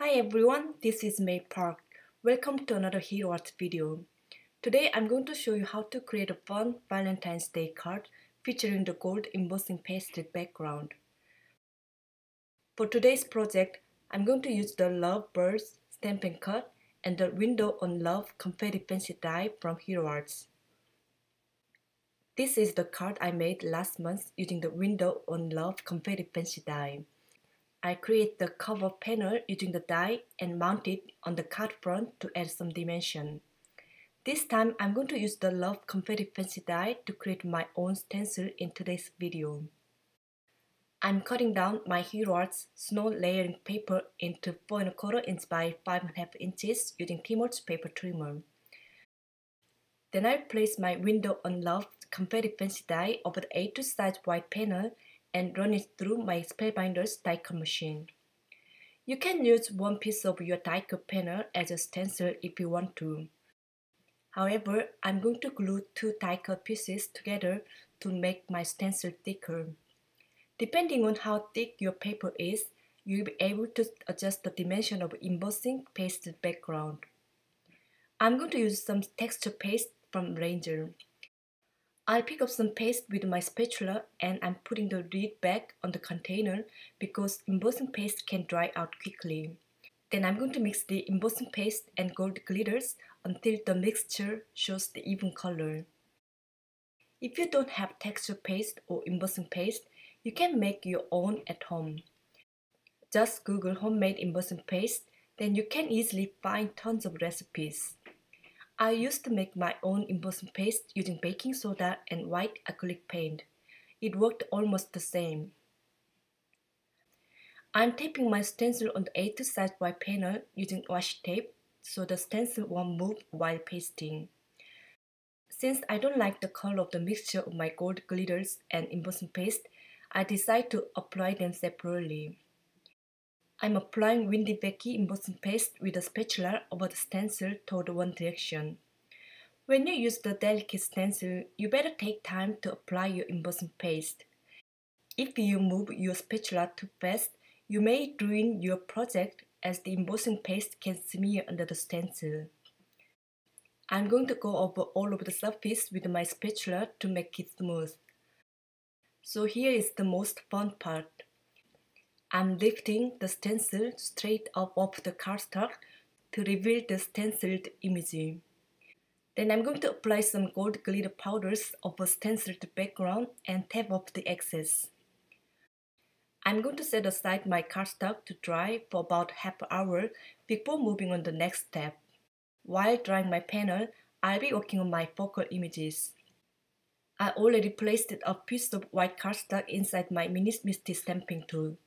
Hi everyone, this is May Park. Welcome to another Hero Art video. Today I'm going to show you how to create a fun Valentine's Day card featuring the gold embossing pasted background. For today's project, I'm going to use the Love Birds stamping card and the Window on Love confetti pencil die from Hero Arts. This is the card I made last month using the Window on Love confetti pencil die. I create the cover panel using the die and mount it on the card front to add some dimension. This time I'm going to use the Love confetti pencil die to create my own stencil in today's video. I'm cutting down my Hero Arts snow layering paper into 4 1/4 inch by 5.5 inches using Timo's paper trimmer. Then I place my Window on Love confetti pencil die over the A2 size white panel and run it through my Spellbinder's die cut machine. You can use one piece of your die cut panel as a stencil if you want to. However, I'm going to glue two die cut pieces together to make my stencil thicker. Depending on how thick your paper is, you'll be able to adjust the dimension of embossing pasted background. I'm going to use some texture paste from Ranger. I'll pick up some paste with my spatula and I'm putting the lid back on the container because embossing paste can dry out quickly. Then I'm going to mix the embossing paste and gold glitters until the mixture shows the even color. If you don't have texture paste or embossing paste, you can make your own at home. Just Google homemade embossing paste, then you can easily find tons of recipes. I used to make my own embossing paste using baking soda and white acrylic paint. It worked almost the same. I'm taping my stencil on the A2 size white panel using washi tape so the stencil won't move while pasting. Since I don't like the color of the mixture of my gold glitters and embossing paste, I decided to apply them separately. I'm applying Windy Becky embossing paste with a spatula over the stencil toward one direction. When you use the delicate stencil, you better take time to apply your embossing paste. If you move your spatula too fast, you may ruin your project as the embossing paste can smear under the stencil. I'm going to go over all of the surface with my spatula to make it smooth. So here is the most fun part. I'm lifting the stencil straight up off the cardstock to reveal the stenciled image. Then I'm going to apply some gold glitter powders over stenciled background and tap off the excess. I'm going to set aside my cardstock to dry for about half an hour before moving on to the next step. While drying my panel, I'll be working on my focal images. I already placed a piece of white cardstock inside my mini Misty stamping tool.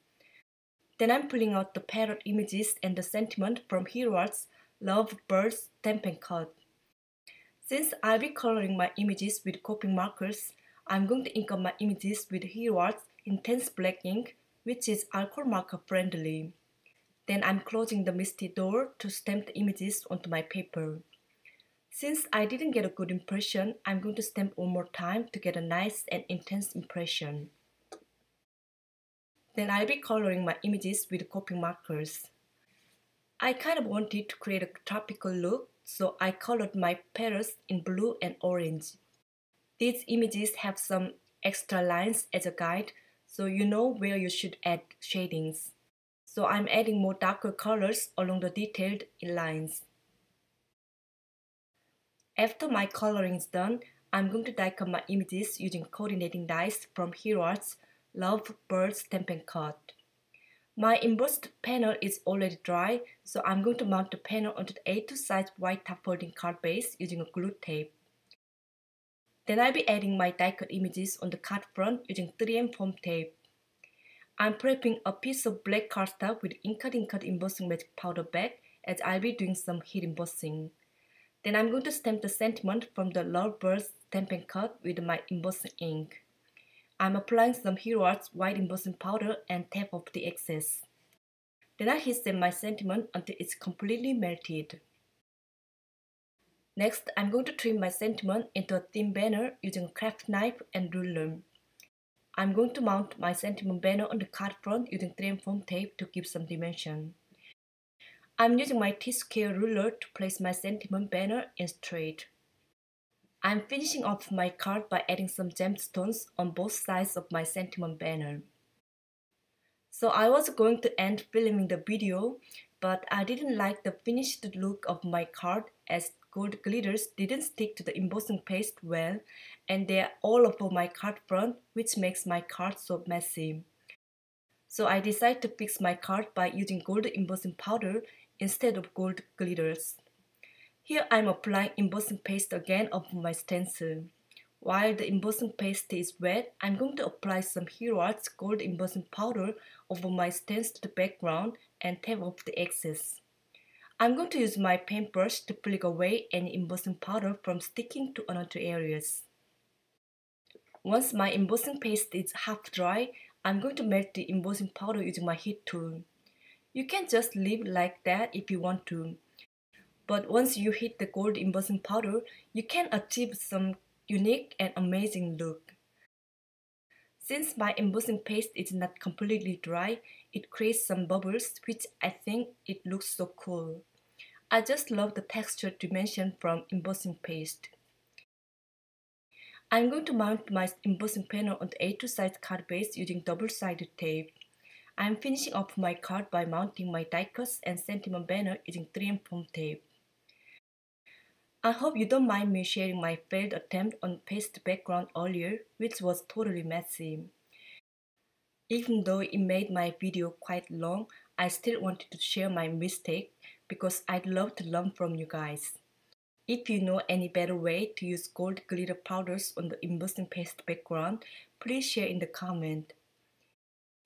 Then I'm pulling out the parrot images and the sentiment from Hero Arts Love Birds stamping card. Since I'll be coloring my images with coping markers, I'm going to ink up my images with Hero Arts Intense Black ink, which is alcohol marker friendly. Then I'm closing the Misty door to stamp the images onto my paper. Since I didn't get a good impression, I'm going to stamp one more time to get a nice and intense impression. Then I'll be coloring my images with coping markers. I kind of wanted to create a tropical look, so I colored my parrots in blue and orange. These images have some extra lines as a guide, so you know where you should add shadings. So I'm adding more darker colors along the detailed lines. After my coloring is done, I'm going to die cut my images using coordinating dies from Hero Arts Love Bird stamping card. My embossed panel is already dry, so I'm going to mount the panel onto the A2 size white top folding card base using a glue tape. Then I'll be adding my die cut images on the card front using 3M foam tape. I'm prepping a piece of black cardstock with Inka embossing magic powder back as I'll be doing some heat embossing. Then I'm going to stamp the sentiment from the Love Birds stamping card with my embossing ink. I'm applying some Hero Arts white embossing powder and tap off the excess. Then I heat set my sentiment until it's completely melted. Next, I'm going to trim my sentiment into a thin banner using a craft knife and ruler. I'm going to mount my sentiment banner on the card front using 3M foam tape to give some dimension. I'm using my T-scale ruler to place my sentiment banner in straight. I'm finishing off my card by adding some gemstones on both sides of my sentiment banner. So I was going to end filming the video, but I didn't like the finished look of my card as gold glitters didn't stick to the embossing paste well, and they're all over my card front, which makes my card so messy. So I decided to fix my card by using gold embossing powder instead of gold glitters. Here I'm applying embossing paste again over my stencil. While the embossing paste is wet, I'm going to apply some Hero Arts gold embossing powder over my stenciled background and tap off the excess. I'm going to use my paintbrush to flick away any embossing powder from sticking to another areas. Once my embossing paste is half dry, I'm going to melt the embossing powder using my heat tool. You can just leave like that if you want to. But once you hit the gold embossing powder, you can achieve some unique and amazing look. Since my embossing paste is not completely dry, it creates some bubbles which I think it looks so cool. I just love the texture dimension from embossing paste. I'm going to mount my embossing panel on the A2 size card base using double-sided tape. I'm finishing off my card by mounting my die-cuts and sentiment banner using 3M foam tape. I hope you don't mind me sharing my failed attempt on paste background earlier, which was totally messy. Even though it made my video quite long, I still wanted to share my mistake because I'd love to learn from you guys. If you know any better way to use gold glitter powders on the embossing paste background, please share in the comment.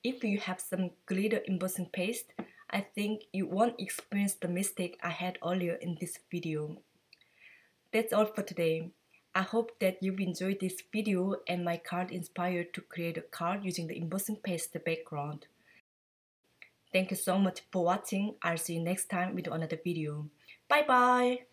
If you have some glitter embossing paste, I think you won't experience the mistake I had earlier in this video. That's all for today. I hope that you've enjoyed this video and my card inspired to create a card using the embossing paste background. Thank you so much for watching. I'll see you next time with another video. Bye bye!